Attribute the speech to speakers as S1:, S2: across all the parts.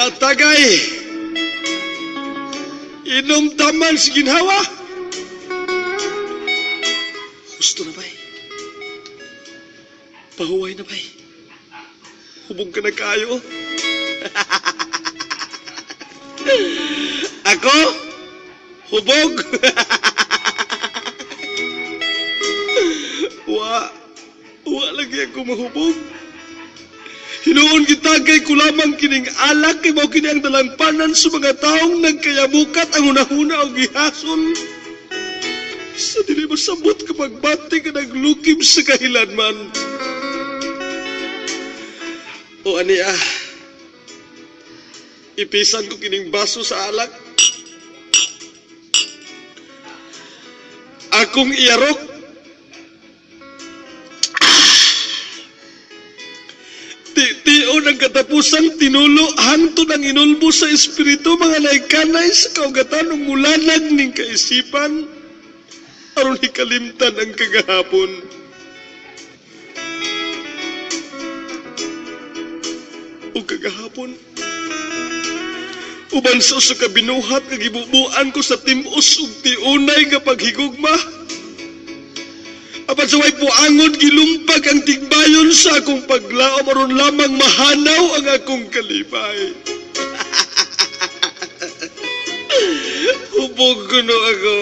S1: Ala tagay. Inom taman si ginhawa. Gusto na bay. Pahuway na bay. Hubog ka na kayo. Ako? Hubog? Wa lagi ako mahubog. Hinuon gitagay ko lamang kining alak kay mao kini ang dalangpanan sa mga taong nagkayabukat ang hunahuna og gihasol. Sa dili masabot kapag bati ka naglukim sa kahilanman. O ani ipisan ko kining baso sa alak. Akong iyarok. Tiyon ang katapusan, tinulo, hantod ang inulbo sa espiritu, mga naikanay sa kaugatan ng mulanag ning kaisipan, aron hikalimtan ang kagahapon. O kagahapon, uban sa kabinuhat nga gibubuan ko sa timos ug tiunay nga paghigugma. Apan sa way puangon gilumpag ang tigbayon sa akong paglaom aron lamang mahanaw ang akong kalipay. Hubog ko no ako.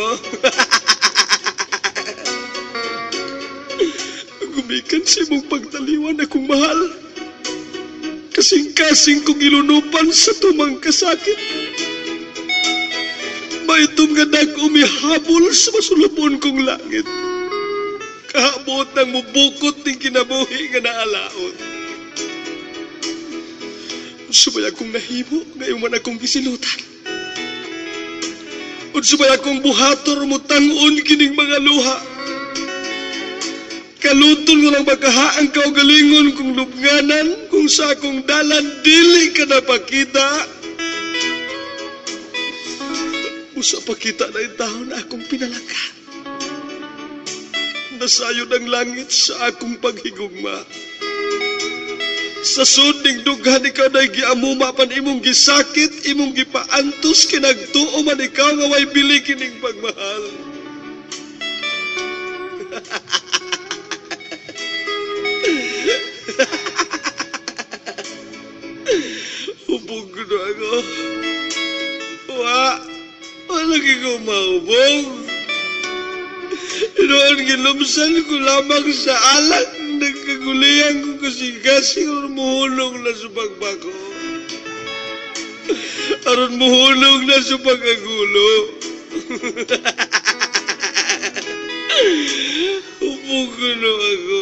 S1: Gumikan sa imong pagtaliwan akong mahal. Kasing-kasing kong ilunupan sa tumang kasakit. Maitom nga nag-umihabol sa masulupon kong langit. Kahabot ng mubukot ng kinabuhi nga naalaot. Subay akong nahimo, ngayon man akong gisilutan. Subay akong buhator mutangon kining mga luha. Kalutol nga lang makahaang kaugalingon kong lubnganan, kung sa akong dalan dili ka napakita. Usa pakita na itahon akong pinalaka. Nasayod ang langit sa akong paghigugma. Sa suding dughan ikaw na'y giamuma pan imong gisakit, imong gipaantos, kinagtuo man ikaw nga way bili kining pagmahal. Hubog na ako. Lagi ko mahubog. Noon ginumsan ko lamang sa alak, nagkagulihan ko kasing-kasing aron muhulog na sa pagbako. Aron muhulog na sa pagagulo. Upog ko na ako.